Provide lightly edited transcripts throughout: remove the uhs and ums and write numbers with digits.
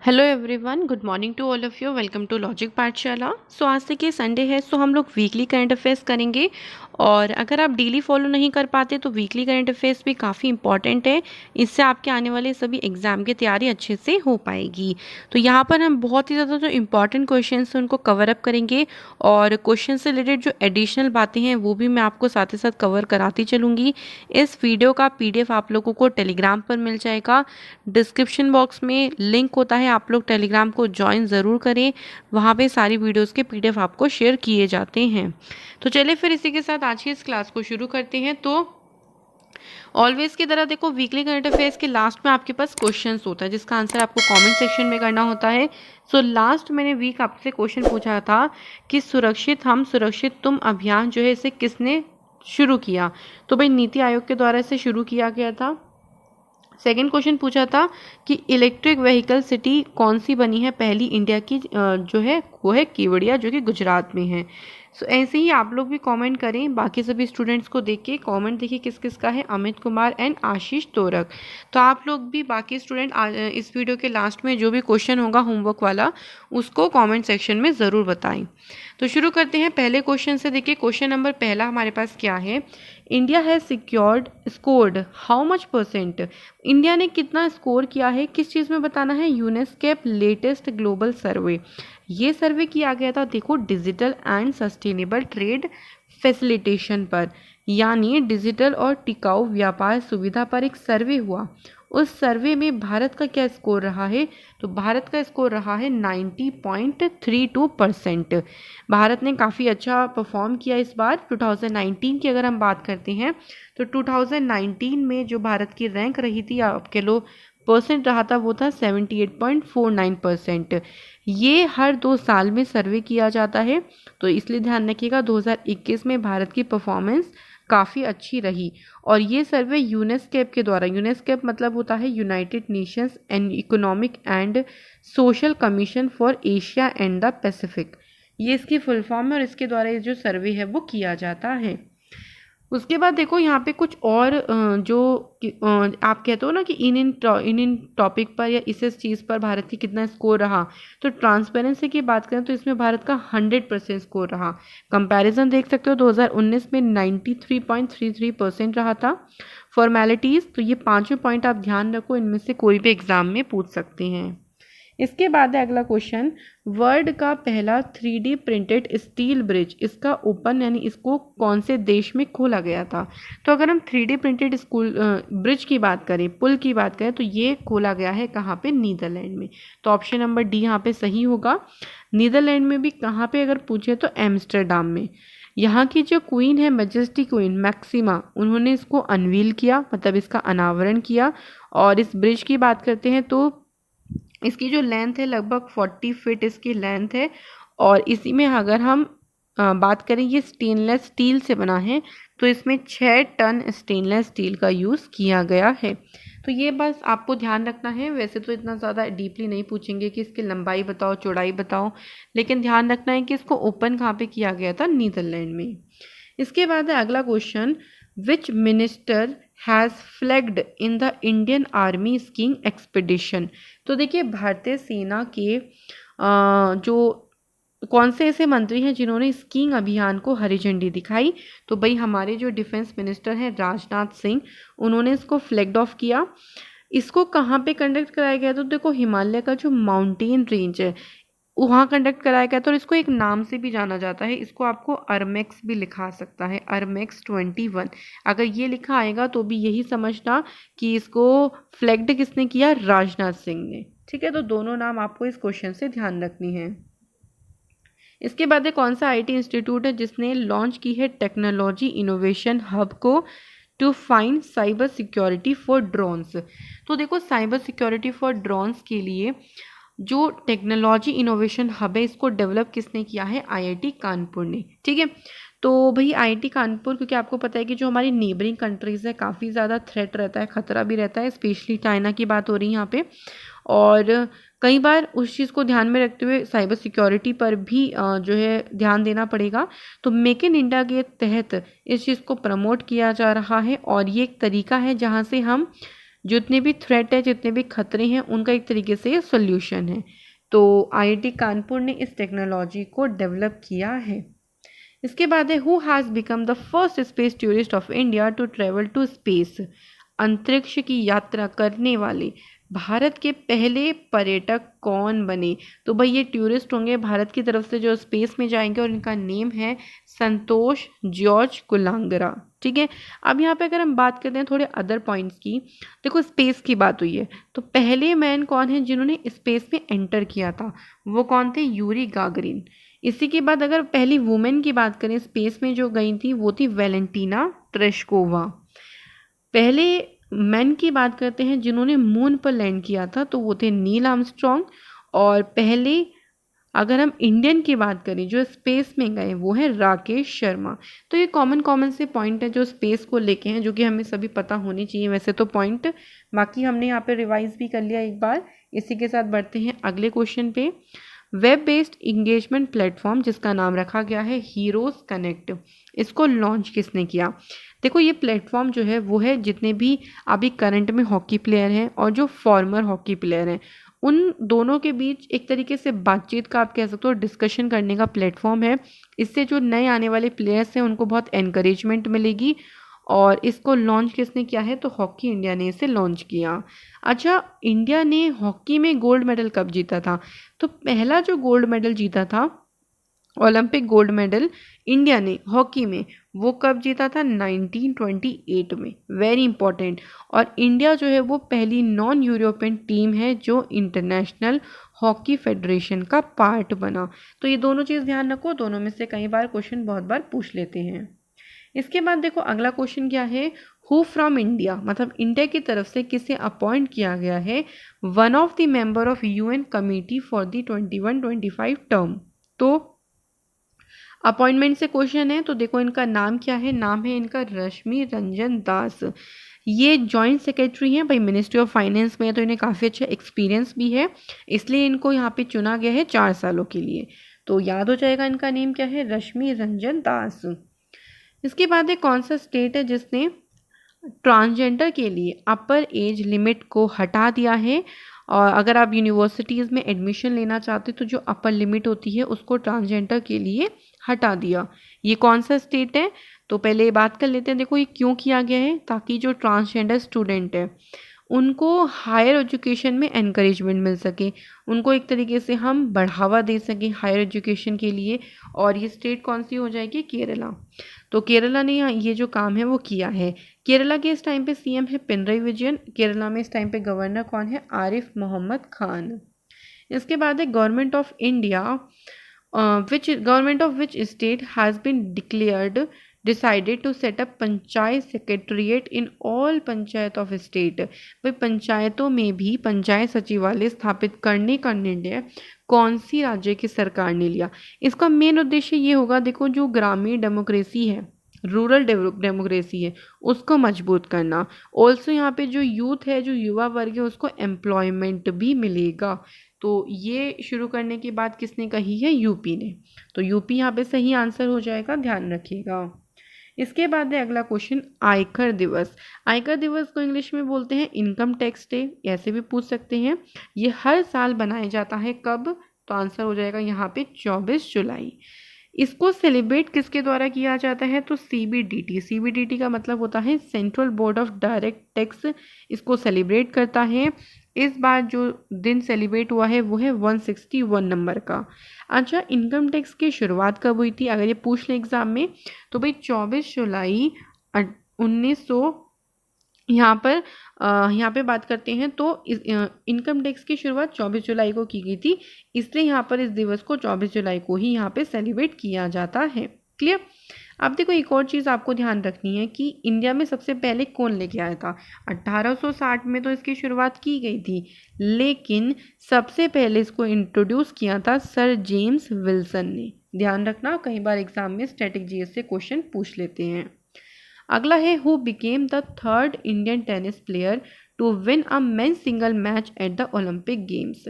Hello everyone, good morning to all of you. Welcome to logic Pathshala. So आज से कि Sunday है, सो हम लोग वीकली करंट अफेयर्स करेंगे। और अगर आप डेली फॉलो नहीं कर पाते तो वीकली करंट अफेयर्स भी काफ़ी इंपॉर्टेंट है। इससे आपके आने वाले सभी एग्जाम की तैयारी अच्छे से हो पाएगी। तो यहाँ पर हम बहुत ही ज़्यादा जो इंपॉर्टेंट क्वेश्चन हैं उनको कवर अप करेंगे, और क्वेश्चन से रिलेटेड जो एडिशनल बातें हैं वो भी मैं आपको साथ ही साथ कवर कराती चलूँगी। इस वीडियो का PDF आप लोगों को टेलीग्राम पर मिल जाएगा। डिस्क्रिप्शन बॉक्स में लिंक होता है, आप लोग टेलीग्राम को ज्वाइन ज़रूर करें। वहाँ पे सारी वीडियोस के PDF आपको शेयर किए जाते हैं। तो चलिए फिर इसी के साथ आज की इस क्लास को शुरू करते हैं। तो ऑलवेज की तरह देखो, वीकली करंट अफेयर्स के लास्ट में आपके पास क्वेश्चंस होता है जिसका आंसर आपको कमेंट सेक्शन में करना होता है। सो लास्ट मैंने वीक आपसे क्वेश्चन पूछा था कि सुरक्षित हम सुरक्षित तुम अभियान जो है इसे किसने शुरू किया। तो भाई नीति आयोग के द्वारा इसे शुरू किया गया था। सेकेंड क्वेश्चन पूछा था कि इलेक्ट्रिक व्हीकल सिटी कौन सी बनी है पहली इंडिया की, जो है वो है केवड़िया, जो कि गुजरात में है। सो ऐसे ही आप लोग भी कमेंट करें। बाकी सभी स्टूडेंट्स को देख के कॉमेंट देखिए किस किस का है, अमित कुमार एंड आशीष तोरक। तो आप लोग भी बाकी स्टूडेंट इस वीडियो के लास्ट में जो भी क्वेश्चन होगा होमवर्क वाला उसको कॉमेंट सेक्शन में ज़रूर बताएं। तो शुरू करते हैं पहले क्वेश्चन से। देखिए क्वेश्चन नंबर पहला हमारे पास क्या है। India has scored how much %। India ने कितना स्कोर किया है, किस चीज़ में बताना है, यूनेस्केप लेटेस्ट ग्लोबल सर्वे। ये सर्वे किया गया था देखो digital and sustainable trade facilitation पर, यानी डिजिटल और टिकाऊ व्यापार सुविधा पर एक सर्वे हुआ। उस सर्वे में भारत का क्या स्कोर रहा है, तो भारत का स्कोर रहा है 90.32%। भारत ने काफ़ी अच्छा परफॉर्म किया इस बार। 2019 की अगर हम बात करते हैं तो 2019 में जो भारत की रैंक रही थी, आप कह लो परसेंट रहा था, वो था 78.49%। ये हर 2 साल में सर्वे किया जाता है, तो इसलिए ध्यान रखिएगा 2021 में भारत की परफॉर्मेंस काफ़ी अच्छी रही। और ये सर्वे यूनेस्केप के द्वारा, यूनेस्केप मतलब होता है United Nations and economic and social commission for Asia and the Pacific, ये इसकी फुल फॉर्म है, और इसके द्वारा ये जो सर्वे है वो किया जाता है। उसके बाद देखो यहाँ पे कुछ और जो आप कहते हो ना कि इन टॉपिक पर या इस चीज़ पर भारत की कितना स्कोर रहा। तो ट्रांसपेरेंसी की बात करें तो इसमें भारत का 100% स्कोर रहा। कंपैरिजन देख सकते हो 2019 में 93.33% रहा था। फॉर्मेलिटीज़, तो ये 5वें पॉइंट आप ध्यान रखो, इनमें से कोई भी एग्जाम में पूछ सकते हैं। इसके बाद है अगला क्वेश्चन, वर्ल्ड का पहला 3D प्रिंटेड स्टील ब्रिज, इसका ओपन यानी इसको कौन से देश में खोला गया था। तो अगर हम 3D प्रिंटेड ब्रिज की बात करें, पुल की बात करें, तो ये खोला गया है कहाँ पे, नीदरलैंड में। तो ऑप्शन नंबर डी यहाँ पे सही होगा। नीदरलैंड में भी कहाँ पे अगर पूछे तो एम्स्टरडाम में। यहाँ की जो क्वीन है, मैजेस्टी क्वीन मैक्सिमा, उन्होंने इसको अनवील किया, मतलब इसका अनावरण किया। और इस ब्रिज की बात करते हैं तो इसकी जो लेंथ है लगभग 40 फीट इसकी लेंथ है। और इसी में अगर हम बात करें, ये स्टेनलेस स्टील से बना है, तो इसमें 6 टन स्टेनलेस स्टील का यूज़ किया गया है। तो ये बस आपको ध्यान रखना है। वैसे तो इतना ज़्यादा डीपली नहीं पूछेंगे कि इसकी लंबाई बताओ, चौड़ाई बताओ, लेकिन ध्यान रखना है कि इसको ओपन कहाँ पे किया गया था, नीदरलैंड में। इसके बाद है अगला question, which minister has flagged in the Indian army skiing expedition. तो देखिए भारतीय सेना के जो कौन से ऐसे मंत्री हैं जिन्होंने स्कीइंग अभियान को हरी झंडी दिखाई। तो भाई हमारे जो डिफेंस मिनिस्टर हैं राजनाथ सिंह, उन्होंने इसको फ्लैग्ड ऑफ किया। इसको कहाँ पे कंडक्ट कराया गया, तो देखो हिमालय का जो माउंटेन रेंज है वहाँ कंडक्ट कराया गया था। और इसको एक नाम से भी जाना जाता है, इसको आपको अरमेक्स भी लिखा सकता है, अरमेक्स 21। अगर ये लिखा आएगा तो भी यही समझना कि इसको फ्लैग्ड किसने किया, राजनाथ सिंह ने। ठीक है, तो दोनों नाम आपको इस क्वेश्चन से ध्यान रखनी है। इसके बाद कौन सा IT इंस्टीट्यूट है जिसने लॉन्च की है टेक्नोलॉजी इनोवेशन हब को to find cyber security for drones. तो देखो साइबर सिक्योरिटी फॉर ड्रोन्स के लिए जो टेक्नोलॉजी इनोवेशन हब है इसको डेवलप किसने किया है, IIT कानपुर ने। ठीक है, तो भाई IIT कानपुर, क्योंकि आपको पता है कि जो हमारी नेबरिंग कंट्रीज़ है काफ़ी ज़्यादा थ्रेट रहता है, ख़तरा भी रहता है, स्पेशली चाइना की बात हो रही है यहाँ पे। और कई बार उस चीज़ को ध्यान में रखते हुए साइबर सिक्योरिटी पर भी जो है ध्यान देना पड़ेगा। तो मेक इन इंडिया के तहत इस चीज़ को प्रमोट किया जा रहा है, और ये एक तरीका है जहाँ से हम जितने भी थ्रेट है, जितने भी खतरे हैं, उनका एक तरीके से ये सोल्यूशन है। तो आईआईटी कानपुर ने इस टेक्नोलॉजी को डेवलप किया है। इसके बाद है who has become the first space tourist of India to travel to space. अंतरिक्ष की यात्रा करने वाले भारत के पहले पर्यटक कौन बने? तो भाई ये टूरिस्ट होंगे भारत की तरफ से जो स्पेस में जाएंगे, और इनका नेम है संतोष जॉर्ज कुलांगरा। ठीक है। अब यहाँ पे अगर हम बात करते हैं थोड़े अदर पॉइंट्स की, देखो स्पेस की बात हुई है, तो पहले मैन कौन है जिन्होंने स्पेस में एंटर किया था? वो कौन थे? Yuri Gagarin. इसी के बाद अगर पहली वुमेन की बात करें स्पेस में जो गई थी, वो थी वेलेंटीना ट्रेस्कोवा। पहले मैन की बात करते हैं जिन्होंने मून पर लैंड किया था, तो वो थे नील आर्मस्ट्रॉन्ग। और पहले अगर हम इंडियन की बात करें जो स्पेस में गए, वो है राकेश शर्मा। तो ये कॉमन से पॉइंट है जो स्पेस को लेके हैं, जो कि हमें सभी पता होनी चाहिए वैसे तो पॉइंट। बाकी हमने यहाँ पे रिवाइज भी कर लिया एक बार। इसी के साथ बढ़ते हैं अगले क्वेश्चन पे। वेब बेस्ड इंगेजमेंट प्लेटफॉर्म जिसका नाम रखा गया है हीरोज कनेक्ट, इसको लॉन्च किसने किया? देखो ये प्लेटफॉर्म जो है वो है जितने भी अभी करंट में हॉकी प्लेयर हैं और जो फॉर्मर हॉकी प्लेयर हैं, उन दोनों के बीच एक तरीके से बातचीत का, आप कह सकते हो डिस्कशन करने का प्लेटफॉर्म है। इससे जो नए आने वाले प्लेयर्स हैं उनको बहुत एनकरेजमेंट मिलेगी। और इसको लॉन्च किसने किया है? तो हॉकी इंडिया ने इसे लॉन्च किया। अच्छा, इंडिया ने हॉकी में गोल्ड मेडल कब जीता था? तो पहला जो गोल्ड मेडल जीता था, ओलंपिक गोल्ड मेडल इंडिया ने हॉकी में, वो कब जीता था? 1928 में। Very important. और इंडिया जो है वो पहली नॉन यूरोपियन टीम है जो इंटरनेशनल हॉकी फेडरेशन का पार्ट बना। तो ये दोनों चीज़ ध्यान रखो, दोनों में से कई बार क्वेश्चन बहुत बार पूछ लेते हैं। इसके बाद देखो अगला क्वेश्चन क्या है? हु फ्रॉम इंडिया, मतलब इंडिया की तरफ से किसे अपॉइंट किया गया है one of the member of UN committee for the 21-25 term. तो अपॉइंटमेंट से क्वेश्चन है, तो देखो इनका नाम क्या है? नाम है इनका रश्मि रंजन दास। ये जॉइंट सेक्रेटरी हैं भाई मिनिस्ट्री ऑफ फाइनेंस में, तो इन्हें काफ़ी अच्छा एक्सपीरियंस भी है, इसलिए इनको यहाँ पे चुना गया है 4 सालों के लिए। तो याद हो जाएगा इनका नेम क्या है? रश्मि रंजन दास। इसके बाद एक कौन सा स्टेट है जिसने ट्रांसजेंडर के लिए अपर एज लिमिट को हटा दिया है? और अगर आप यूनिवर्सिटीज़ में एडमिशन लेना चाहते तो जो अपर लिमिट होती है उसको ट्रांसजेंडर के लिए हटा दिया। ये कौन सा स्टेट है? तो पहले बात कर लेते हैं। देखो ये क्यों किया गया है? ताकि जो ट्रांसजेंडर स्टूडेंट है उनको हायर एजुकेशन में एनकरेजमेंट मिल सके, उनको एक तरीके से हम बढ़ावा दे सकें हायर एजुकेशन के लिए। और ये स्टेट कौन सी हो जाएगी? केरला। तो केरला ने ये जो काम है वो किया है। केरला के इस टाइम पे सीएम है पिनरई विजयन। केरला में इस टाइम पे गवर्नर कौन है? आरिफ मोहम्मद खान। इसके बाद है government of India, government of which state has been declared decided to set up panchayat secretariat in all panchayat of state. भाई पंचायतों में भी पंचायत सचिवालय स्थापित करने का निर्णय कौन सी राज्य की सरकार ने लिया? इसका मेन उद्देश्य ये होगा, देखो जो ग्रामीण डेमोक्रेसी है, रूरल डेमोक्रेसी है, उसको मजबूत करना। ऑल्सो यहाँ पे जो यूथ है, जो युवा वर्ग है, उसको एम्प्लॉयमेंट भी मिलेगा। तो ये शुरू करने की बात किसने कही है? यूपी ने। तो यूपी यहाँ पे सही आंसर हो जाएगा, ध्यान रखिएगा। इसके बाद है अगला क्वेश्चन आयकर दिवस। आयकर दिवस को इंग्लिश में बोलते हैं इनकम टैक्स डे, ऐसे भी पूछ सकते हैं। ये हर साल बनाया जाता है, कब? तो आंसर हो जाएगा यहाँ पे 24 जुलाई। इसको सेलिब्रेट किसके द्वारा किया जाता है? तो सीबीडीटी। सीबीडीटी का मतलब होता है central board of direct tax, इसको सेलिब्रेट करता है। इस बार जो दिन सेलिब्रेट हुआ है वो है 161 नंबर का। अच्छा, इनकम टैक्स की शुरुआत कब हुई थी अगर ये पूछ लें एग्जाम में? तो भाई 24 जुलाई 1900, यहाँ पे बात करते हैं तो इनकम टैक्स की शुरुआत 24 जुलाई को की गई थी, इसलिए यहाँ पर इस दिवस को 24 जुलाई को ही यहाँ पे सेलिब्रेट किया जाता है। क्लियर? अब देखो एक और चीज़ आपको ध्यान रखनी है कि इंडिया में सबसे पहले कौन लेके आया था? 1860 में तो इसकी शुरुआत की गई थी, लेकिन सबसे पहले इसको इंट्रोड्यूस किया था सर जेम्स विल्सन ने। ध्यान रखना, कई बार एग्जाम में स्टैटिक जीएस से क्वेश्चन पूछ लेते हैं। अगला है who became the third Indian tennis player to win a men single match at the Olympic games.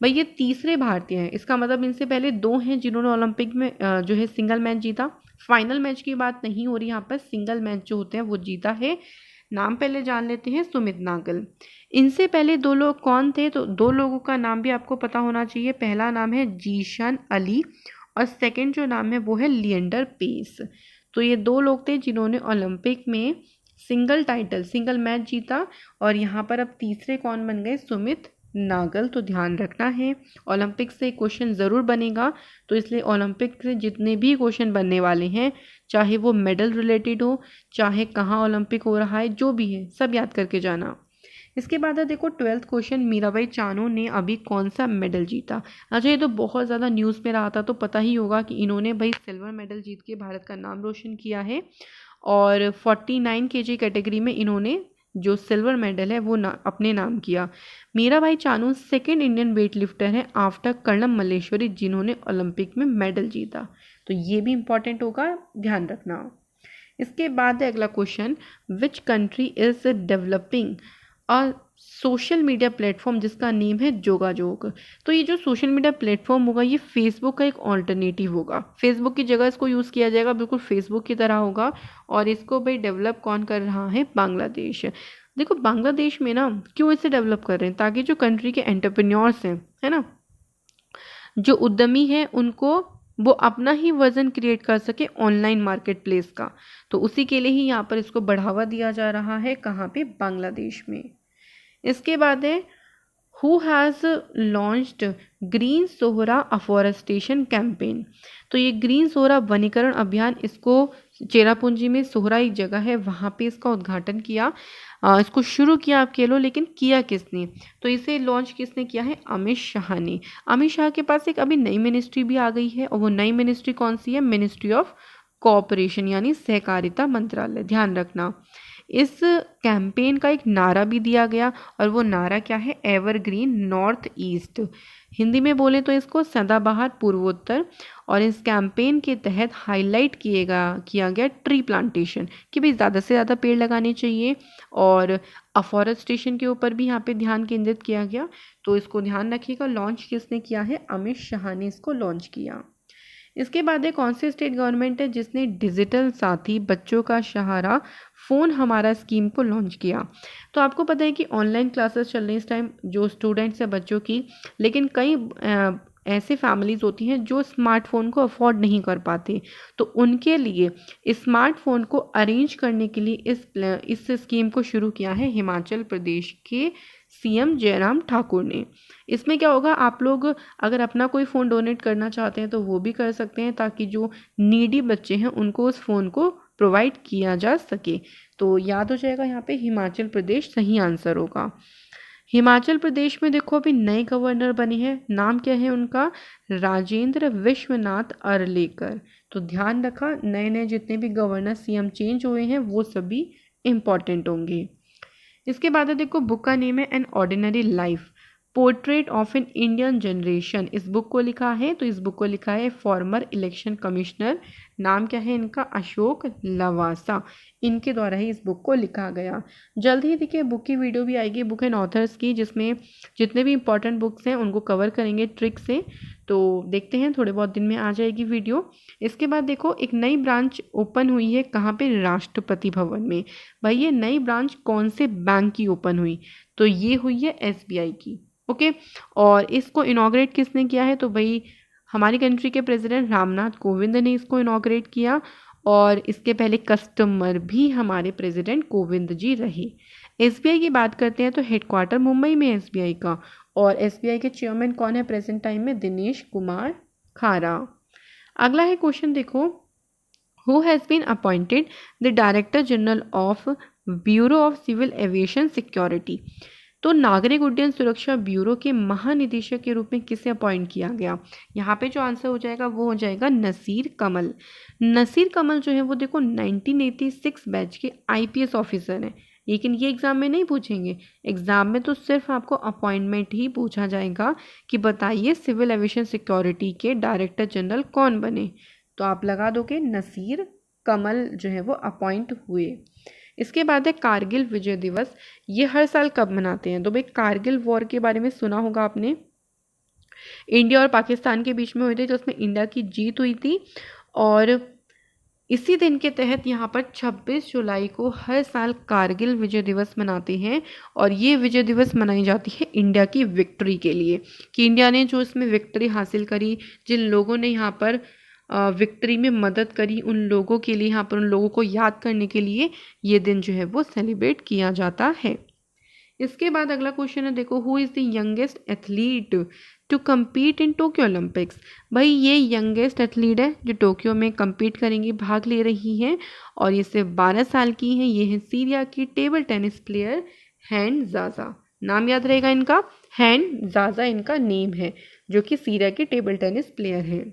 भाई ये तीसरे भारतीय हैं, इसका मतलब इनसे पहले 2 हैं जिन्होंने ओलंपिक में जो है सिंगल मैच जीता। फाइनल मैच की बात नहीं हो रही यहाँ पर, सिंगल मैच जो होते हैं वो जीता है। नाम पहले जान लेते हैं, सुमित नागल। इनसे पहले दो लोग कौन थे? तो दो लोगों का नाम भी आपको पता होना चाहिए। पहला नाम है जीशान अली और सेकंड जो नाम है वो है लिएंडर पेस। तो ये दो लोग थे जिन्होंने ओलंपिक में सिंगल मैच जीता। और यहाँ पर अब तीसरे कौन बन गए? सुमित नागल। तो ध्यान रखना है, ओलंपिक से क्वेश्चन ज़रूर बनेगा, तो इसलिए ओलंपिक से जितने भी क्वेश्चन बनने वाले हैं, चाहे वो मेडल रिलेटेड हो, चाहे कहाँ ओलंपिक हो रहा है, जो भी है सब याद करके जाना। इसके बाद है देखो 12th क्वेश्चन, मीराबाई चानू ने अभी कौन सा मेडल जीता? अच्छा, ये तो बहुत ज़्यादा न्यूज़ में रहा था, तो पता ही होगा कि इन्होंने भाई सिल्वर मेडल जीत के भारत का नाम रोशन किया है। और 49 kg कैटेगरी में इन्होंने जो सिल्वर मेडल है वो अपने नाम किया। Mirabai Chanu second Indian weight lifter है आफ्टर कर्णम मल्लेश्वरी जिन्होंने ओलंपिक में मेडल जीता। तो ये भी इंपॉर्टेंट होगा, ध्यान रखना। इसके बाद है अगला question, which country is developing a social media platform जिसका नेम है जोगाजोग? तो ये जो सोशल मीडिया प्लेटफॉर्म होगा ये फेसबुक का एक ऑल्टरनेटिव होगा। फेसबुक की जगह इसको यूज़ किया जाएगा, बिल्कुल फेसबुक की तरह होगा। और इसको भाई डेवलप कौन कर रहा है? बांग्लादेश। देखो बांग्लादेश में ना क्यों इसे डेवलप कर रहे हैं? ताकि जो कंट्री के एंटरप्रेन्योर्स हैं, है ना, जो उद्यमी हैं, उनको वो अपना ही वर्जन क्रिएट कर सके ऑनलाइन मार्केट प्लेस का। तो उसी के लिए ही यहाँ पर इसको बढ़ावा दिया जा रहा है। कहाँ पे? बांग्लादेश में। इसके बाद है who has launched green Sohra afforestation campaign? तो ये ग्रीन सोहरा वनीकरण अभियान, इसको चेरापूंजी में सोहरा एक जगह है वहाँ पे इसका उद्घाटन किया। इसको शुरू किया आप कह लो, लेकिन किया किसने? तो इसे लॉन्च किसने किया है? अमित शाह ने। अमित शाह के पास एक अभी नई मिनिस्ट्री भी आ गई है, और वो नई मिनिस्ट्री कौन सी है? मिनिस्ट्री ऑफ कोऑपरेशन यानी सहकारिता मंत्रालय। ध्यान रखना। इस कैंपेन का एक नारा भी दिया गया, और वो नारा क्या है? Evergreen north east. हिंदी में बोले तो इसको सदाबहार पूर्वोत्तर। और इस कैंपेन के तहत हाईलाइट किया गया ट्री प्लांटेशन, कि भाई ज़्यादा से ज़्यादा पेड़ लगाने चाहिए। और अफॉरेस्टेशन के ऊपर भी यहाँ पे ध्यान केंद्रित किया गया। तो इसको ध्यान रखिएगा, लॉन्च किसने किया है? अमित शाह ने इसको लॉन्च किया। इसके बाद एक कौन सी स्टेट गवर्नमेंट है जिसने डिजिटल साथी बच्चों का सहारा फ़ोन हमारा स्कीम को लॉन्च किया? तो आपको पता है कि ऑनलाइन क्लासेस चल रही हैं इस टाइम जो स्टूडेंट्स हैं बच्चों की, लेकिन कई ऐसे फैमिलीज़ होती हैं जो स्मार्टफोन को अफोर्ड नहीं कर पाते। तो उनके लिए स्मार्टफोन को अरेंज करने के लिए इस स्कीम को शुरू किया है हिमाचल प्रदेश के सीएम जयराम ठाकुर ने। इसमें क्या होगा, आप लोग अगर अपना कोई फ़ोन डोनेट करना चाहते हैं तो वो भी कर सकते हैं, ताकि जो नीडी बच्चे हैं उनको उस फ़ोन को प्रोवाइड किया जा सके। तो याद हो जाएगा यहाँ पे हिमाचल प्रदेश सही आंसर होगा। हिमाचल प्रदेश में देखो अभी नए गवर्नर बने हैं, नाम क्या है उनका? राजेंद्र विश्वनाथ अरलेकर। तो ध्यान रखा, नए नए जितने भी गवर्नर सीएम चेंज हुए हैं वो सभी इम्पॉर्टेंट होंगे। इसके बाद देखो बुक का नेम है an ordinary life portrait of an Indian generation. इस बुक को लिखा है, तो इस बुक को लिखा है फॉर्मर इलेक्शन कमिश्नर, नाम क्या है इनका? अशोक लवासा। इनके द्वारा ही इस बुक को लिखा गया। जल्द ही देखिए बुक की वीडियो भी आएगी, बुक एंड ऑथर्स की, जिसमें जितने भी इंपॉर्टेंट बुक्स हैं उनको कवर करेंगे ट्रिक से। तो देखते हैं, थोड़े बहुत दिन में आ जाएगी वीडियो। इसके बाद देखो एक नई ब्रांच ओपन हुई है, कहाँ पे? राष्ट्रपति भवन में। भाई ये नई ब्रांच कौन से बैंक की ओपन हुई? तो ये हुई है एसबीआई की। ओके, और इसको इनॉग्रेट किसने किया है? तो भाई हमारी कंट्री के प्रेसिडेंट रामनाथ कोविंद ने इसको इनॉग्रेट किया। और इसके पहले कस्टमर भी हमारे प्रेसिडेंट कोविंद जी रहे। एसबीआई की बात करते हैं तो हेडक्वार्टर मुंबई में एसबीआई का। और एसबीआई के चेयरमैन कौन है प्रेजेंट टाइम में? दिनेश कुमार खारा। अगला है क्वेश्चन देखो, who has been appointed the director general of bureau of civil aviation security? तो नागरिक उड्डयन सुरक्षा ब्यूरो के महानिदेशक के रूप में किसे अपॉइंट किया गया? यहाँ पे जो आंसर हो जाएगा वो हो जाएगा नसीर कमल। नसीर कमल जो है वो देखो 1986 बैच के आईपीएस ऑफिसर हैं, लेकिन ये एग्ज़ाम में नहीं पूछेंगे। एग्ज़ाम में तो सिर्फ आपको अपॉइंटमेंट ही पूछा जाएगा कि बताइए सिविल एविएशन सिक्योरिटी के डायरेक्टर जनरल कौन बने। तो आप लगा दोगे नसीर कमल जो है वो अपॉइंट हुए। इसके बाद है कारगिल विजय दिवस। ये हर साल कब मनाते हैं? तो भाई कारगिल वॉर के बारे में सुना होगा आपने, इंडिया और पाकिस्तान के बीच में हुए थे, जो उसमें इंडिया की जीत हुई थी। और इसी दिन के तहत यहाँ पर 26 जुलाई को हर साल कारगिल विजय दिवस मनाते हैं और ये विजय दिवस मनाई जाती है इंडिया की विक्ट्री के लिए, कि इंडिया ने जो इसमें विक्ट्री हासिल करी, जिन लोगों ने यहाँ पर विक्ट्री में मदद करी, उन लोगों के लिए, यहाँ पर उन लोगों को याद करने के लिए ये दिन जो है वो सेलिब्रेट किया जाता है। इसके बाद अगला क्वेश्चन है, देखो, who is the youngest athlete to compete in Tokyo Olympics. भाई ये यंगेस्ट एथलीट है जो टोक्यो में कम्पीट करेंगी, भाग ले रही हैं, और ये सिर्फ 12 साल की हैं। ये है सीरिया की टेबल टेनिस प्लेयर हैन ज़ाज़ा। नाम याद रहेगा इनका, हैन ज़ाज़ा इनका नेम है, जो कि सीरिया की टेबल टेनिस प्लेयर हैं।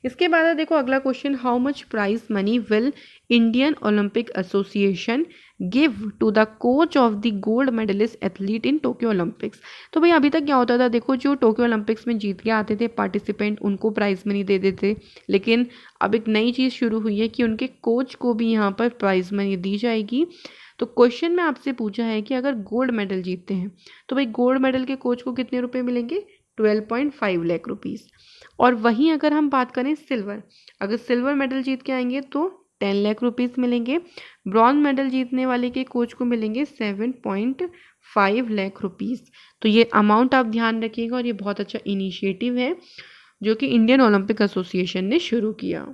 इसके बाद है, देखो, अगला question, how much prize money will Indian Olympic association give to the coach of the gold medalist athlete in Tokyo Olympics. तो भाई अभी तक क्या होता था, देखो, जो टोक्यो ओलंपिक्स में जीत के आते थे पार्टिसिपेंट, उनको प्राइज मनी दे देते, लेकिन अब एक नई चीज़ शुरू हुई है कि उनके कोच को भी यहाँ पर प्राइज मनी दी जाएगी। तो क्वेश्चन में आपसे पूछा है कि अगर गोल्ड मेडल जीतते हैं तो भाई गोल्ड मेडल के कोच को कितने रुपए मिलेंगे, 12.5 लाख रुपीज़। और वहीं अगर हम बात करें सिल्वर, अगर सिल्वर मेडल जीत के आएंगे तो 10 लाख रुपीज़ मिलेंगे। ब्रॉन्ज मेडल जीतने वाले के कोच को मिलेंगे 7.5 लाख रुपीज़। तो ये अमाउंट आप ध्यान रखिएगा, और ये बहुत अच्छा इनिशिएटिव है जो कि इंडियन ओलंपिक एसोसिएशन ने शुरू किया।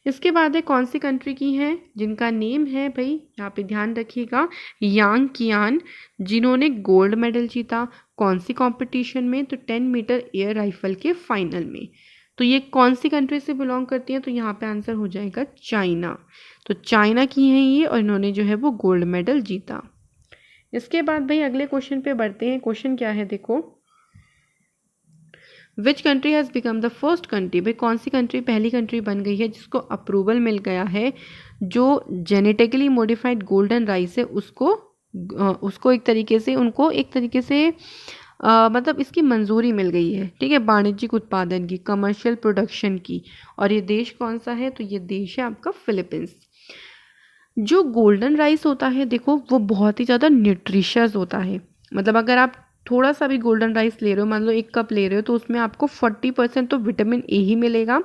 इसके बाद है, कौन सी कंट्री की है, जिनका नेम है, भाई यहाँ पे ध्यान रखिएगा, यांग कियान, जिन्होंने गोल्ड मेडल जीता। कौन सी कंपटीशन में, तो 10 मीटर एयर राइफल के फाइनल में। तो ये कौन सी कंट्री से बिलोंग करती है, तो यहाँ पे आंसर हो जाएगा चाइना। तो चाइना की हैं ये, और इन्होंने जो है वो गोल्ड मेडल जीता। इसके बाद भाई अगले क्वेश्चन पे बढ़ते हैं। क्वेश्चन क्या है, देखो, which country has become the first country. भाई कौन सी कंट्री पहली कंट्री बन गई है जिसको अप्रूवल मिल गया है, जो जेनेटिकली मॉडिफाइड गोल्डन राइस है उसको एक तरीके से, उनको एक तरीके से मतलब इसकी मंजूरी मिल गई है, ठीक है, वाणिज्यिक उत्पादन की, कमर्शियल प्रोडक्शन की। और ये देश कौन सा है, तो ये देश है आपका फिलीपींस। जो गोल्डन राइस होता है, देखो, वो बहुत ही ज़्यादा न्यूट्रिशियस होता है। मतलब अगर आप थोड़ा सा भी गोल्डन राइस ले रहे हो, मान लो 1 कप ले रहे हो, तो उसमें आपको 40% तो विटामिन ए ही मिलेगा।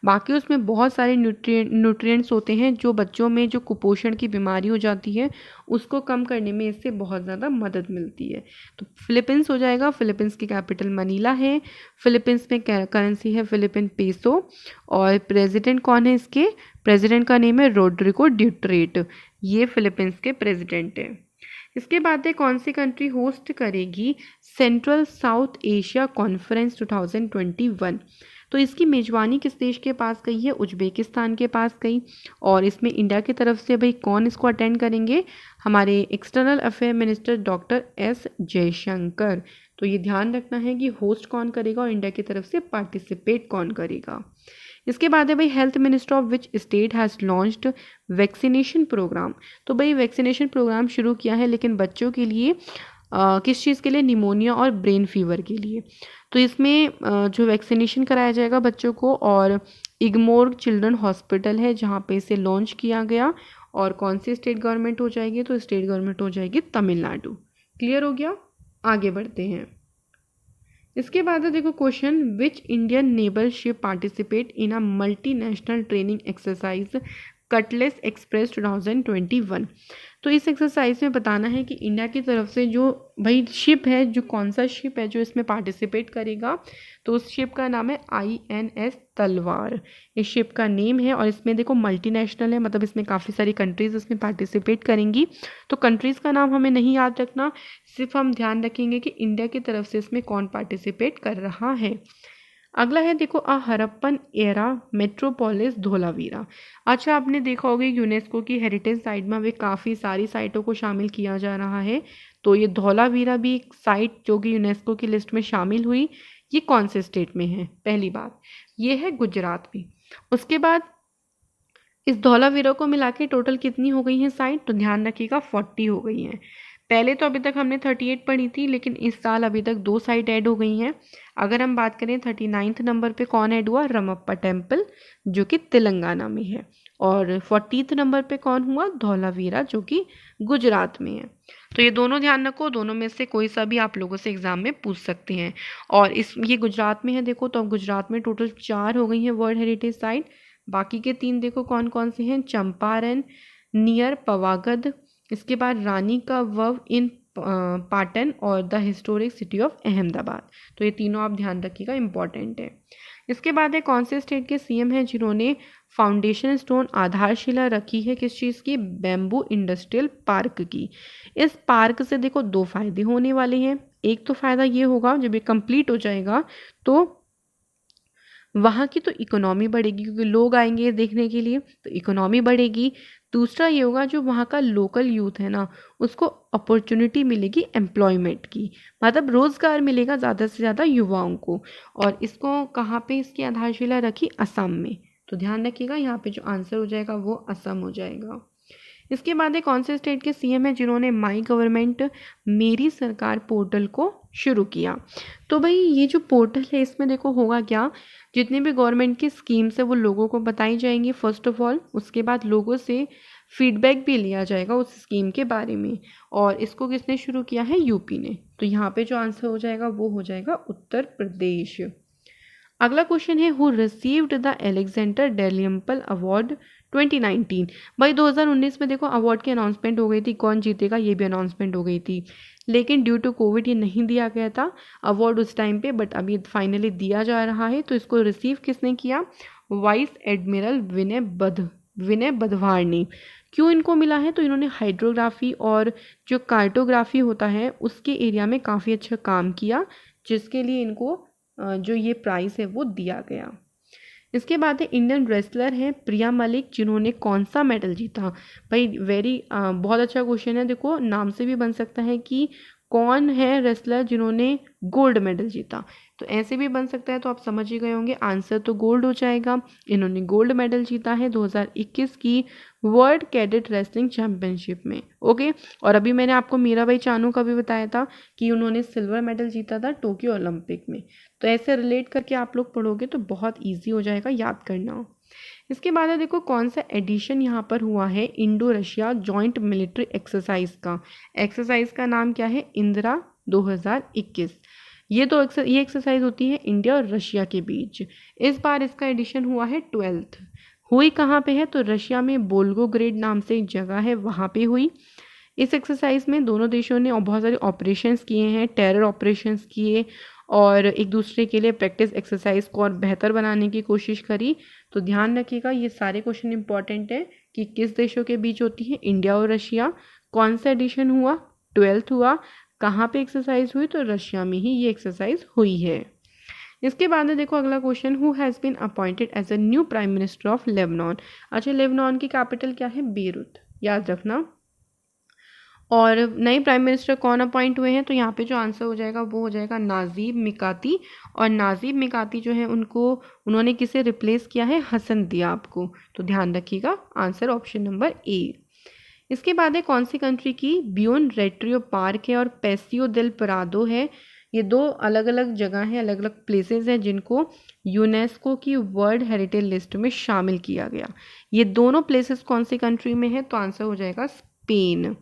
बाकी उसमें बहुत सारे न्यूट्रिएंट्स होते हैं जो बच्चों में जो कुपोषण की बीमारी हो जाती है उसको कम करने में इससे बहुत ज़्यादा मदद मिलती है। तो फिलीपींस हो जाएगा। फिलीपींस की कैपिटल मनीला है। फिलीपींस में करेंसी है फिलिपिन पेसो। और प्रेसिडेंट कौन है इसके, प्रेसिडेंट का नेम है रोड्रिगो ड्यूटरेट। ये फिलीपींस के प्रेसिडेंट है। इसके बाद है, कौन सी कंट्री होस्ट करेगी सेंट्रल साउथ एशिया कॉन्फ्रेंस 2021। तो इसकी मेजबानी किस देश के पास गई है, उज्बेकिस्तान के पास गई। और इसमें इंडिया की तरफ से भाई कौन इसको अटेंड करेंगे, हमारे external affair minister doctor S Jaishankar. तो ये ध्यान रखना है कि होस्ट कौन करेगा और इंडिया की तरफ से पार्टिसिपेट कौन करेगा। इसके बाद है भाई, health minister of which state has launched vaccination programme. तो भाई वैक्सीनेशन प्रोग्राम शुरू किया है, लेकिन बच्चों के लिए किस चीज़ के लिए, निमोनिया और ब्रेन फीवर के लिए। तो इसमें जो वैक्सीनेशन कराया जाएगा बच्चों को, और इग्मोर चिल्ड्रन हॉस्पिटल है जहाँ पे इसे लॉन्च किया गया। और कौन सी स्टेट गवर्नमेंट हो जाएगी, तो स्टेट गवर्नमेंट हो जाएगी तमिलनाडु। क्लियर हो गया, आगे बढ़ते हैं। इसके बाद है, देखो, question, which Indian naval ship participate in a multinational training exercise Cutlass express 2021। तो इस एक्सरसाइज में बताना है कि इंडिया की तरफ से जो भाई शिप है, जो कौन सा शिप है जो इसमें पार्टिसिपेट करेगा, तो उस शिप का नाम है INS तलवार। इस शिप का नेम है। और इसमें देखो मल्टीनेशनल है, मतलब इसमें काफ़ी सारी कंट्रीज़ इसमें पार्टिसिपेट करेंगी। तो कंट्रीज़ का नाम हमें नहीं याद रखना, सिर्फ हम ध्यान रखेंगे कि इंडिया की तरफ से इसमें कौन पार्टिसिपेट कर रहा है। अगला है, देखो, अ हरप्पन एरा मेट्रोपोलिस धोलावीरा। अच्छा, आपने देखा होगा यूनेस्को की हेरिटेज साइट में अभी काफ़ी सारी साइटों को शामिल किया जा रहा है। तो ये धौलावीरा भी एक साइट जो कि यूनेस्को की लिस्ट में शामिल हुई। ये कौन से स्टेट में है, पहली बात ये है गुजरात में। उसके बाद इस धौलावीरा को मिला के टोटल कितनी हो गई हैं साइट, तो ध्यान रखिएगा 40 हो गई हैं। पहले तो अभी तक हमने 38 पढ़ी थी, लेकिन इस साल अभी तक 2 साइट ऐड हो गई हैं। अगर हम बात करें 39 नंबर पे कौन ऐड हुआ, रमप्पा टेम्पल जो कि तेलंगाना में है। और 40th नंबर पे कौन हुआ, धौलावीरा जो कि गुजरात में है। तो ये दोनों ध्यान रखो, दोनों में से कोई सा भी आप लोगों से एग्जाम में पूछ सकते हैं। और ये गुजरात में है, देखो, तो अब गुजरात में टोटल 4 हो गई हैं वर्ल्ड हेरिटेज साइट। बाकी के 3 देखो कौन कौन से हैं, चंपारण नियर पवागढ़, इसके बाद रानी का वव इन पाटन और the historic city of Ahmedabad. तो ये तीनों आप ध्यान रखिएगा, इंपॉर्टेंट है। इसके बाद है कौन से स्टेट के सीएम हैं जिन्होंने फाउंडेशन स्टोन आधारशिला रखी है किस चीज़ की, बैम्बू इंडस्ट्रियल पार्क की। इस पार्क से देखो 2 फायदे होने वाले हैं। एक तो फायदा ये होगा जब ये कंप्लीट हो जाएगा तो वहाँ की तो इकोनॉमी बढ़ेगी क्योंकि लोग आएंगे देखने के लिए, तो इकोनॉमी बढ़ेगी। दूसरा ये होगा जो वहाँ का लोकल यूथ है ना, उसको अपॉर्चुनिटी मिलेगी एम्प्लॉयमेंट की, मतलब रोज़गार मिलेगा ज़्यादा से ज़्यादा युवाओं को। और इसको कहाँ पे इसकी आधारशिला रखी, असम में। तो ध्यान रखिएगा यहाँ पे जो आंसर हो जाएगा वो असम हो जाएगा। इसके बाद है कौन से स्टेट के सीएम है जिन्होंने माई गवर्नमेंट मेरी सरकार पोर्टल को शुरू किया। तो भाई ये जो पोर्टल है इसमें देखो होगा क्या, जितनी भी गवर्नमेंट की स्कीम्स है वो लोगों को बताई जाएंगी फर्स्ट ऑफ ऑल, उसके बाद लोगों से फीडबैक भी लिया जाएगा उस स्कीम के बारे में। और इसको किसने शुरू किया है, यूपी ने। तो यहाँ पे जो आंसर हो जाएगा वो हो जाएगा उत्तर प्रदेश। अगला क्वेश्चन है who received the Alexander Dalrymple award 2019। भाई 2019 में देखो अवार्ड की अनाउंसमेंट हो गई थी, कौन जीतेगा ये भी अनाउंसमेंट हो गई थी, लेकिन ड्यू टू कोविड ये नहीं दिया गया था अवार्ड उस टाइम पे, बट अभी फाइनली दिया जा रहा है। तो इसको रिसीव किसने किया, वाइस एडमिरल विनय बधवार ने। क्यों इनको मिला है, तो इन्होंने हाइड्रोग्राफी और जो कार्टोग्राफी होता है उसके एरिया में काफ़ी अच्छा काम किया, जिसके लिए इनको जो ये प्राइज़ है वो दिया गया। इसके बाद है इंडियन रेसलर हैं प्रिया मलिक जिन्होंने कौन सा मेडल जीता। भाई बहुत अच्छा क्वेश्चन है, देखो नाम से भी बन सकता है कि कौन है रेसलर जिन्होंने गोल्ड मेडल जीता, तो ऐसे भी बन सकता है। तो आप समझ ही गए होंगे आंसर तो गोल्ड हो जाएगा। इन्होंने गोल्ड मेडल जीता है 2021 की वर्ल्ड कैडेट रेसलिंग चैंपियनशिप में। ओके, और अभी मैंने आपको मीराबाई चानू का भी बताया था कि उन्होंने सिल्वर मेडल जीता था टोक्यो ओलंपिक में। तो ऐसे रिलेट करके आप लोग पढ़ोगे तो बहुत ईजी हो जाएगा याद करना। इसके बाद है देखो कौन सा एडिशन यहाँ पर हुआ है Indo Russia joint military exercise का। एक्सरसाइज का नाम क्या है, इंदिरा 2021। ये एक्सरसाइज होती है इंडिया और रशिया के बीच। इस बार इसका एडिशन हुआ है 12th। हुई कहाँ पे है, तो रशिया में बोल्गोग्रेड नाम से एक जगह है वहाँ पे हुई। इस एक्सरसाइज में दोनों देशों ने बहुत सारे ऑपरेशंस किए हैं, टेरर ऑपरेशंस किए और एक दूसरे के लिए प्रैक्टिस एक्सरसाइज को और बेहतर बनाने की कोशिश करी। तो ध्यान रखिएगा ये सारे क्वेश्चन इंपॉर्टेंट है कि किस देशों के बीच होती है, इंडिया और रशिया। कौन सा एडिशन हुआ, 12th हुआ। कहाँ पे एक्सरसाइज हुई, तो रशिया में ही ये एक्सरसाइज हुई है। इसके बाद में देखो अगला question, who has been appointed as a new prime minister of Lebanon. अच्छा, लेबनान की कैपिटल क्या है, बेरूत, याद रखना। और नए प्राइम मिनिस्टर कौन अपॉइंट हुए हैं, तो यहाँ पे जो आंसर हो जाएगा वो हो जाएगा नाजीब मिकाती। और नाजीब मिकाती जो है उन्होंने किसे रिप्लेस किया है, हसन दियाब को। तो ध्यान रखिएगा आंसर ऑप्शन नंबर ए। इसके बाद है कौन सी कंट्री की बियोन रेट्रियो पार्क है और पैसियो दिल परादो है। ये 2 अलग अलग जगह हैं, अलग अलग प्लेसेस हैं जिनको यूनेस्को की वर्ल्ड हेरिटेज लिस्ट में शामिल किया गया। ये दोनों प्लेसेस कौन सी कंट्री में है, तो आंसर हो जाएगा स्पेन।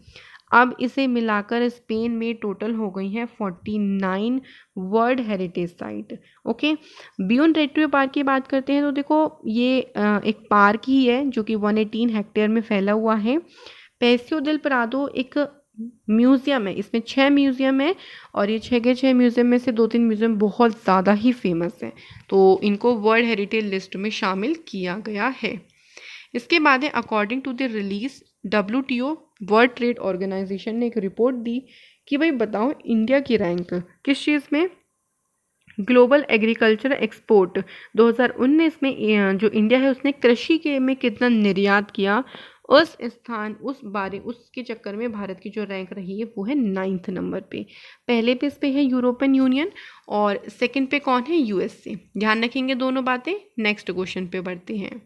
अब इसे मिलाकर स्पेन में टोटल हो गई हैं 49 वर्ल्ड हेरिटेज साइट। ओके, बियोन रेट्रियो पार्क की बात करते हैं तो देखो ये एक पार्क ही है जो कि 118 हेक्टेयर में फैला हुआ है। पैसियो दिल प्रादो एक म्यूज़ियम है, इसमें 6 म्यूज़ियम है और ये 6 के 6 म्यूज़ियम में से 2-3 म्यूज़ियम बहुत ज़्यादा ही फेमस है, तो इनको वर्ल्ड हेरिटेज लिस्ट में शामिल किया गया है। इसके बाद है according to the release WTO world trade organisation ने एक रिपोर्ट दी कि भाई बताओ इंडिया की रैंक किस चीज़ में, ग्लोबल एग्रीकल्चर एक्सपोर्ट 2019 में जो इंडिया है उसने कृषि के में कितना निर्यात किया, उसके चक्कर में भारत की जो रैंक रही है वो है 9th नंबर पे। पहले पे इस पे है यूरोपियन यूनियन और सेकंड पे कौन है, USA। ध्यान रखेंगे दोनों बातें। नेक्स्ट क्वेश्चन पे बढ़ते हैं।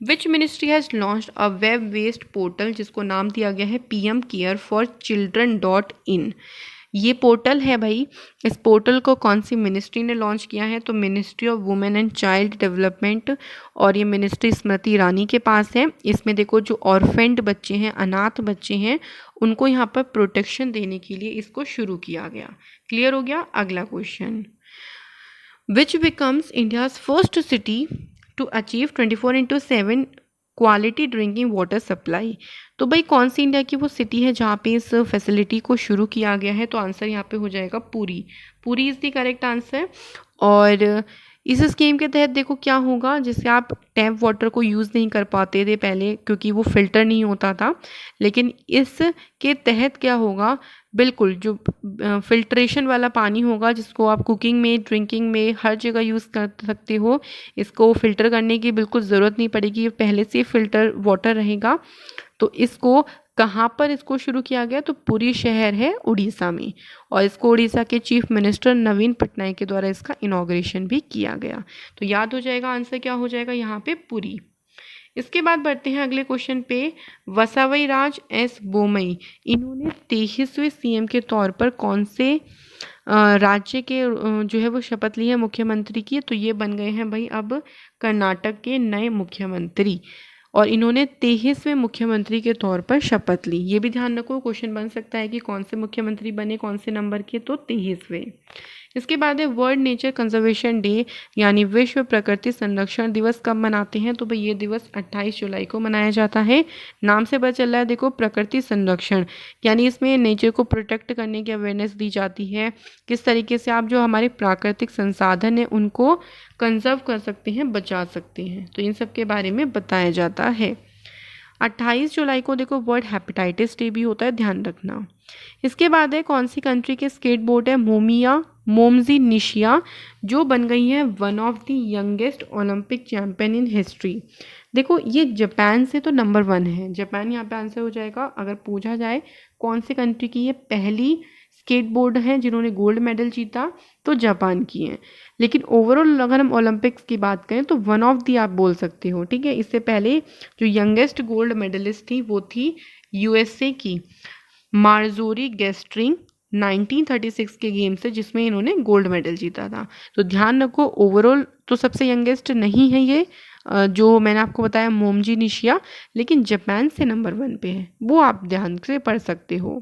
Which ministry has launched a web based portal जिसको नाम दिया गया है PM केयर फॉर चिल्ड्रन.in। ये पोर्टल है भाई, इस पोर्टल को कौन सी मिनिस्ट्री ने लॉन्च किया है, तो ministry of women and child development, और ये मिनिस्ट्री स्मृति ईरानी के पास है। इसमें देखो जो ऑर्फेंड बच्चे हैं, अनाथ बच्चे हैं, उनको यहाँ पर प्रोटेक्शन देने के लिए इसको शुरू किया गया। क्लियर हो गया। अगला question, which becomes India's first city to achieve 24/7 quality drinking water supply. तो भाई कौन सी इंडिया की वो सिटी है जहाँ पे इस फैसिलिटी को शुरू किया गया है? तो आंसर यहाँ पे हो जाएगा Puri. Puri is the correct answer. और इस स्कीम के तहत देखो क्या होगा, जैसे आप टैप वाटर को यूज़ नहीं कर पाते थे पहले क्योंकि वो फिल्टर नहीं होता था, लेकिन इसके तहत क्या होगा, बिल्कुल जो फिल्ट्रेशन वाला पानी होगा जिसको आप कुकिंग में, ड्रिंकिंग में, हर जगह यूज़ कर सकते हो, इसको फ़िल्टर करने की बिल्कुल ज़रूरत नहीं पड़ेगी, ये पहले से फ़िल्टर वाटर रहेगा। तो इसको कहाँ पर इसको शुरू किया गया? तो पुरी शहर है उड़ीसा में, और इसको उड़ीसा के चीफ मिनिस्टर नवीन पटनायक के द्वारा इसका इनॉग्रेशन भी किया गया। तो याद हो जाएगा, आंसर क्या हो जाएगा यहाँ पे? पुरी। इसके बाद बढ़ते हैं अगले क्वेश्चन पे। वसावई राज एस बोमई, इन्होंने 23वें सीएम के तौर पर कौन से राज्य के जो है वो शपथ ली है मुख्यमंत्री की? तो ये बन गए हैं भाई अब कर्नाटक के नए मुख्यमंत्री, और इन्होंने 23वें मुख्यमंत्री के तौर पर शपथ ली। ये भी ध्यान रखो, क्वेश्चन बन सकता है कि कौन से मुख्यमंत्री बने, कौन से नंबर के? तो 23वें। इसके बाद है वर्ल्ड नेचर कंजर्वेशन डे, यानी विश्व प्रकृति संरक्षण दिवस कब मनाते हैं? तो भाई ये दिवस 28 जुलाई को मनाया जाता है। नाम से पता चल रहा है देखो, प्रकृति संरक्षण, यानी इसमें नेचर को प्रोटेक्ट करने की अवेयरनेस दी जाती है, किस तरीके से आप जो हमारे प्राकृतिक संसाधन हैं उनको कंजर्व कर सकते हैं, बचा सकते हैं, तो इन सब के बारे में बताया जाता है। 28 जुलाई को देखो वर्ल्ड हेपेटाइटिस डे भी होता है, ध्यान रखना। इसके बाद है कौन सी कंट्री के स्केटबोर्ड है? मोमजी निशिया, जो बन गई है one of the youngest Olympic champion in history. देखो ये जापान से तो नंबर 1 है, जापान यहाँ पे आंसर हो जाएगा। अगर पूछा जाए कौन सी कंट्री की ये पहली स्केटबोर्ड है जिन्होंने गोल्ड मेडल जीता, तो जापान की है। लेकिन ओवरऑल अगर हम ओलंपिक्स की बात करें तो वन ऑफ दी आप बोल सकते हो, ठीक है। इससे पहले जो यंगेस्ट गोल्ड मेडलिस्ट थी वो थी यूएसए की मार्जोरी गेस्ट्रिंग, 1936 के गेम से, जिसमें इन्होंने गोल्ड मेडल जीता था। तो ध्यान रखो, ओवरऑल तो सबसे यंगेस्ट नहीं है ये जो मैंने आपको बताया मोमजी निशिया, लेकिन जापान से नंबर 1 पे है, वो आप ध्यान से पढ़ सकते हो।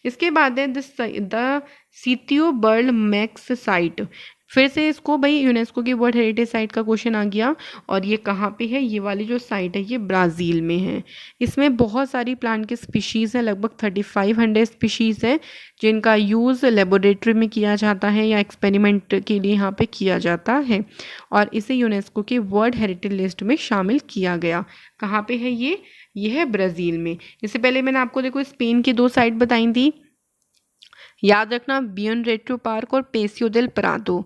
इसके बाद है द सीतियो बर्ड मैक्स साइट, फिर से इसको भाई यूनेस्को की वर्ल्ड हेरिटेज साइट का क्वेश्चन आ गया, और ये कहाँ पे है? ये वाली जो साइट है ये ब्राज़ील में है। इसमें बहुत सारी प्लांट की स्पीशीज़ हैं, लगभग 3500 स्पीशीज़ हैं, जिनका यूज़ लेबोरेटरी में किया जाता है या एक्सपेरिमेंट के लिए यहाँ पे किया जाता है, और इसे यूनेस्को की वर्ल्ड हेरिटेज लिस्ट में शामिल किया गया। कहाँ पे है ये? है ब्राज़ील में। इससे पहले मैंने आपको देखो स्पेन की 2 साइट बताई थी, याद रखना, बियन रेट्रो पार्क और पेसियो देल प्रादो।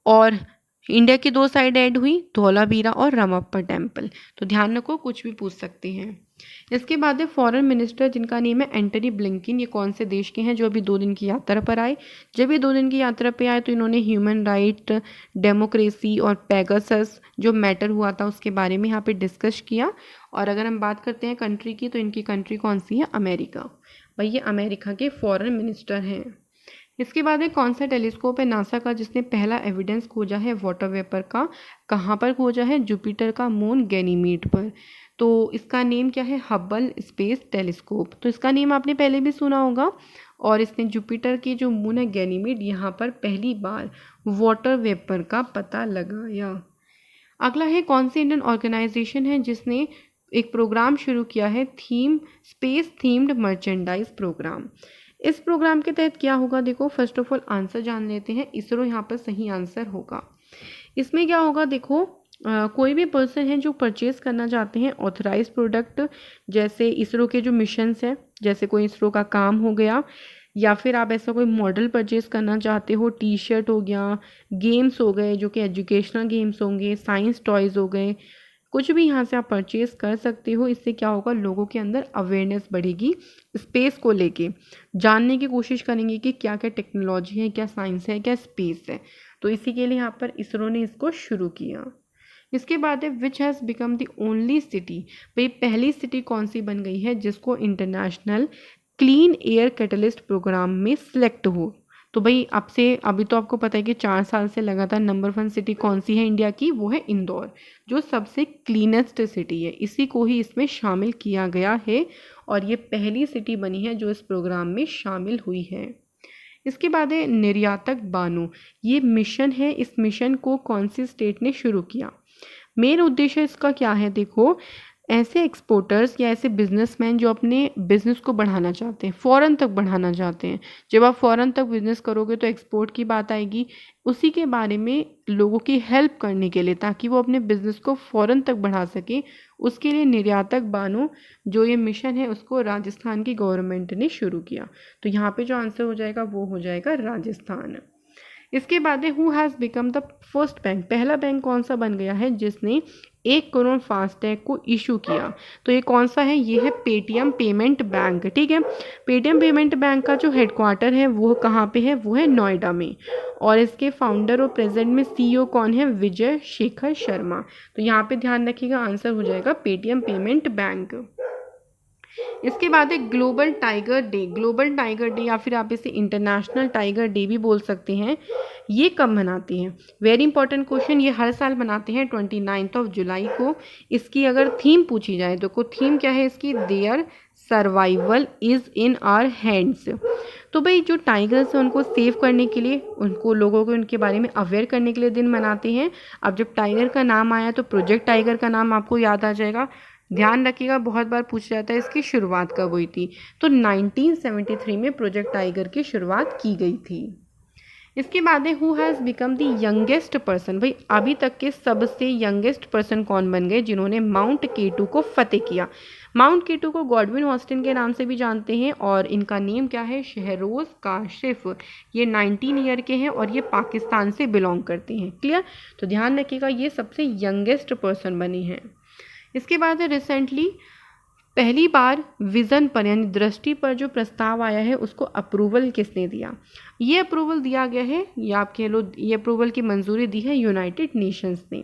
और इंडिया की 2 साइड ऐड हुई, धौलावीरा और रामप्पा टेम्पल। तो ध्यान रखो, कुछ भी पूछ सकते हैं। इसके बाद है फॉरेन मिनिस्टर जिनका नेम है एंटनी ब्लिंकन। ये कौन से देश के हैं जो अभी 2 दिन की यात्रा पर आए? जब ये 2 दिन की यात्रा पे आए तो इन्होंने ह्यूमन राइट, डेमोक्रेसी और पेगासस जो मैटर हुआ था उसके बारे में यहाँ पे डिस्कस किया। और अगर हम बात करते हैं कंट्री की, तो इनकी कंट्री कौन सी है? अमेरिका। भाई ये अमेरिका के फॉरेन मिनिस्टर हैं। इसके बाद एक कौन सा टेलीस्कोप है नासा का जिसने पहला एविडेंस खोजा है वाटर वेपर का? कहाँ पर खोजा है? जुपिटर का मून गैनीमीड पर। तो इसका नेम क्या है? Hubble space telescope. तो इसका नेम आपने पहले भी सुना होगा, और इसने जुपिटर की जो मून है गैनीमीड, यहाँ पर पहली बार वाटर वेपर का पता लगाया। अगला है कौन सी इंडियन ऑर्गेनाइजेशन है जिसने एक प्रोग्राम शुरू किया है स्पेस थीम्ड मर्चेंडाइज प्रोग्राम? इस प्रोग्राम के तहत क्या होगा? देखो फर्स्ट ऑफ ऑल आंसर जान लेते हैं। इसरो यहाँ पर सही आंसर होगा। इसमें क्या होगा? देखो कोई भी पर्सन है जो परचेज करना चाहते हैं ऑथराइज प्रोडक्ट, जैसे इसरो के जो मिशंस हैं, जैसे कोई इसरो का काम हो गया, या फिर आप ऐसा कोई मॉडल परचेज करना चाहते हो, टी शर्ट हो गया, गेम्स हो गए जो कि एजुकेशनल गेम्स होंगे, साइंस टॉयज़ हो गए, कुछ भी यहाँ से आप परचेज कर सकते हो। इससे क्या होगा? लोगों के अंदर अवेयरनेस बढ़ेगी, स्पेस को लेके जानने की कोशिश करेंगे कि क्या क्या टेक्नोलॉजी है, क्या साइंस है, क्या स्पेस है। तो इसी के लिए यहाँ पर इसरो ने इसको शुरू किया। इसके बाद है which has become the only city, भाई पहली सिटी कौन सी बन गई है जिसको international clean air catalyst programme में सिलेक्ट हो? तो भाई अभी तो आपको पता है कि 4 साल से लगातार नंबर 1 सिटी कौन सी है इंडिया की? वो है इंदौर, जो सबसे क्लीनेस्ट सिटी है। इसी को ही इसमें शामिल किया गया है, और ये पहली सिटी बनी है जो इस प्रोग्राम में शामिल हुई है। इसके बाद है निर्यातक बानो, ये मिशन है। इस मिशन को कौन सी स्टेट ने शुरू किया? मेन उद्देश्य इसका क्या है, देखो ऐसे एक्सपोर्टर्स या ऐसे बिजनेसमैन जो अपने बिजनेस को बढ़ाना चाहते हैं, फॉरेन तक बढ़ाना चाहते हैं। जब आप फॉरेन तक बिजनेस करोगे तो एक्सपोर्ट की बात आएगी, उसी के बारे में लोगों की हेल्प करने के लिए, ताकि वो अपने बिजनेस को फॉरेन तक बढ़ा सके, उसके लिए निर्यातक बानो जो ये मिशन है उसको राजस्थान की गवर्नमेंट ने शुरू किया। तो यहाँ पे जो आंसर हो जाएगा वो हो जाएगा राजस्थान। इसके बाद है who has become the first bank, पहला बैंक कौन सा बन गया है जिसने 1 करोड़ फास्टैग को इशू किया। तो ये कौन सा है, ये है पेटीएम पेमेंट बैंक। ठीक है, पेटीएम पेमेंट बैंक का जो हेडक्वार्टर है वो कहाँ पे है, वो है नोएडा में। और इसके फाउंडर और प्रेजेंट में सीईओ कौन है, विजय शेखर शर्मा। तो यहाँ पे ध्यान रखिएगा, आंसर हो जाएगा पेटीएम पेमेंट बैंक। इसके बाद है global tiger day. Global tiger day या फिर आप इसे इंटरनेशनल टाइगर डे भी बोल सकते हैं, ये कब मनाते हैं, वेरी इंपॉर्टेंट क्वेश्चन। ये हर साल मनाते हैं 29 जुलाई को। इसकी अगर थीम पूछी जाए तो थीम क्या है इसकी, their survival is in our hands. तो भाई जो टाइगर्स हैं उनको सेव करने के लिए, उनको लोगों को उनके बारे में अवेयर करने के लिए दिन मनाते हैं। अब जब टाइगर का नाम आया तो प्रोजेक्ट टाइगर का नाम आपको याद आ जाएगा। ध्यान रखिएगा, बहुत बार पूछ जाता है इसकी शुरुआत कब हुई थी, तो 1973 में प्रोजेक्ट टाइगर की शुरुआत की गई थी। इसके बाद है who has become the youngest person. भाई अभी तक के सबसे यंगेस्ट पर्सन कौन बन गए जिन्होंने माउंट केटू को फतेह किया। माउंट केटू को गॉडविन ऑस्टिन के नाम से भी जानते हैं और इनका नेम क्या है, शहरोज काशिफ। ये 19 ईयर के हैं और ये पाकिस्तान से बिलोंग करते हैं। क्लियर, तो ध्यान रखिएगा ये सबसे यंगेस्ट पर्सन बने हैं। इसके बाद रिसेंटली पहली बार विज़न पर यानी दृष्टि पर जो प्रस्ताव आया है उसको अप्रूवल किसने दिया, ये अप्रूवल दिया गया है, या आप कह लो ये अप्रूवल की मंजूरी दी है यूनाइटेड नेशंस ने।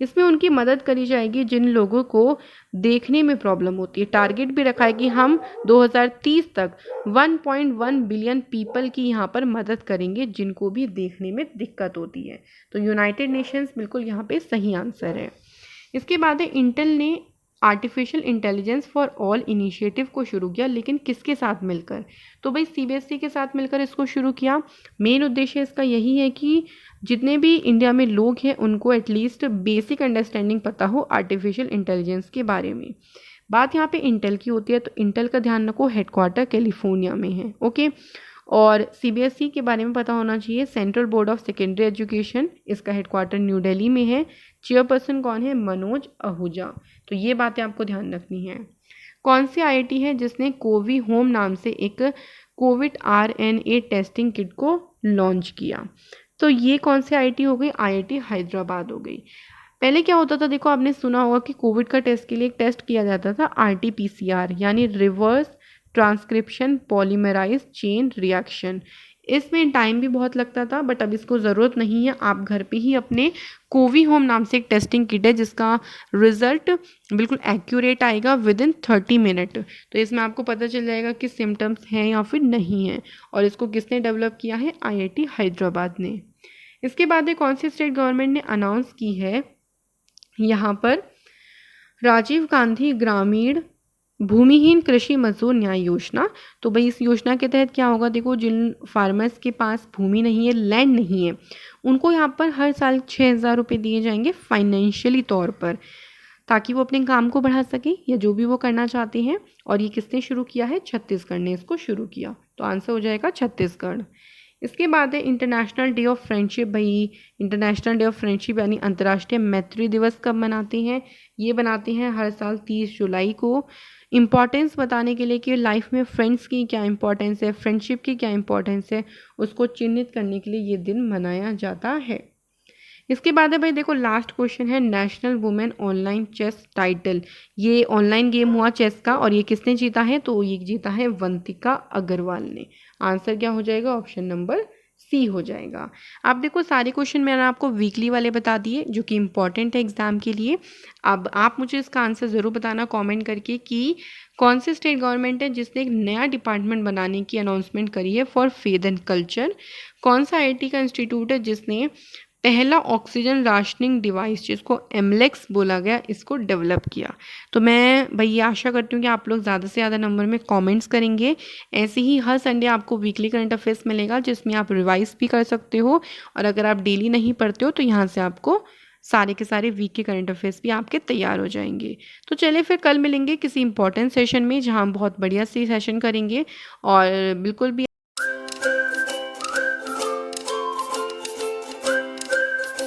इसमें उनकी मदद करी जाएगी जिन लोगों को देखने में प्रॉब्लम होती है। टारगेट भी रखा है कि हम 2030 तक 1.1 बिलियन पीपल की यहाँ पर मदद करेंगे जिनको भी देखने में दिक्कत होती है। तो यूनाइटेड नेशंस बिल्कुल यहाँ पे सही आंसर है। इसके बाद है इंटेल ने artificial intelligence for all initiative को शुरू किया, लेकिन किसके साथ मिलकर, तो भाई सीबीएसई के साथ मिलकर इसको शुरू किया। मेन उद्देश्य इसका यही है कि जितने भी इंडिया में लोग हैं उनको एटलीस्ट बेसिक अंडरस्टैंडिंग पता हो आर्टिफिशियल इंटेलिजेंस के बारे में। बात यहाँ पे इंटेल की होती है, तो इंटेल का ध्यान रखो हेडक्वार्टर कैलिफोर्निया में है। ओके, और सीबीएसई के बारे में पता होना चाहिए, central board of secondary education, इसका हेडक्वार्टर न्यू दिल्ली में है। चेयरपर्सन कौन है, मनोज आहूजा। तो ये बातें आपको ध्यान रखनी है। कौन सी आईआईटी है जिसने कोवी होम नाम से एक कोविड आरएनए टेस्टिंग किट को लॉन्च किया, तो ये कौन सी आईआईटी हो गई, आईआईटी हैदराबाद हो गई। पहले क्या होता था, देखो आपने सुना होगा कि कोविड का टेस्ट के लिए एक टेस्ट किया जाता था आरटीपीसीआर यानी reverse transcription polymerase chain reaction. इसमें टाइम भी बहुत लगता था, बट अब इसको ज़रूरत नहीं है। आप घर पे ही अपने कोवी होम नाम से एक टेस्टिंग किट है जिसका रिजल्ट बिल्कुल एक्यूरेट आएगा विद इन 30 मिनट। तो इसमें आपको पता चल जाएगा कि सिम्टम्स हैं या फिर नहीं हैं, और इसको किसने डेवलप किया है, आईआईटी हैदराबाद ने। इसके बाद कौन सी स्टेट गवर्नमेंट ने अनाउंस की है यहाँ पर, राजीव गांधी ग्रामीण भूमिहीन कृषि मजदूर न्याय योजना। तो भाई इस योजना के तहत क्या होगा, देखो जिन फार्मर्स के पास भूमि नहीं है, लैंड नहीं है, उनको यहाँ पर हर साल 6,000 रुपये दिए जाएंगे फाइनेंशियली तौर पर, ताकि वो अपने काम को बढ़ा सके या जो भी वो करना चाहते हैं। और ये किसने शुरू किया है, छत्तीसगढ़ ने इसको शुरू किया। तो आंसर हो जाएगा छत्तीसगढ़। इसके बाद है इंटरनेशनल डे ऑफ फ्रेंडशिप। भाई इंटरनेशनल डे ऑफ फ्रेंडशिप यानी अंतर्राष्ट्रीय मैत्री दिवस कब मनाते हैं, ये बनाते हैं हर साल 30 जुलाई को। इम्पॉर्टेंस बताने के लिए कि लाइफ में फ्रेंड्स की क्या इंपॉर्टेंस है, फ्रेंडशिप की क्या इंपॉर्टेंस है, उसको चिन्हित करने के लिए ये दिन मनाया जाता है। इसके बाद है भाई देखो लास्ट क्वेश्चन है, national women online chess title. ये ऑनलाइन गेम हुआ चेस का, और ये किसने जीता है, तो ये जीता है वंतिका अग्रवाल ने। आंसर क्या हो जाएगा, ऑप्शन नंबर सी हो जाएगा। आप देखो सारे क्वेश्चन मैंने आपको वीकली वाले बता दिए जो कि इंपॉर्टेंट है एग्जाम के लिए। अब आप मुझे इसका आंसर ज़रूर बताना कमेंट करके कि कौन सी स्टेट गवर्नमेंट है जिसने एक नया डिपार्टमेंट बनाने की अनाउंसमेंट करी है फॉर फेथ एंड कल्चर। कौन सा आईआईटी का इंस्टीट्यूट है जिसने पहला ऑक्सीजन राशनिंग डिवाइस जिसको एमलेक्स बोला गया इसको डेवलप किया। तो मैं भाई ये आशा करती हूँ कि आप लोग ज़्यादा से ज़्यादा नंबर में कमेंट्स करेंगे। ऐसे ही हर संडे आपको वीकली करंट अफेयर्स मिलेगा जिसमें आप रिवाइज भी कर सकते हो, और अगर आप डेली नहीं पढ़ते हो तो यहाँ से आपको सारे के सारे वीक के करंट अफेयर्स भी आपके तैयार हो जाएंगे। तो चलिए फिर कल मिलेंगे किसी इंपॉर्टेंट सेशन में, जहाँ हम बहुत बढ़िया से सेशन करेंगे और बिल्कुल भी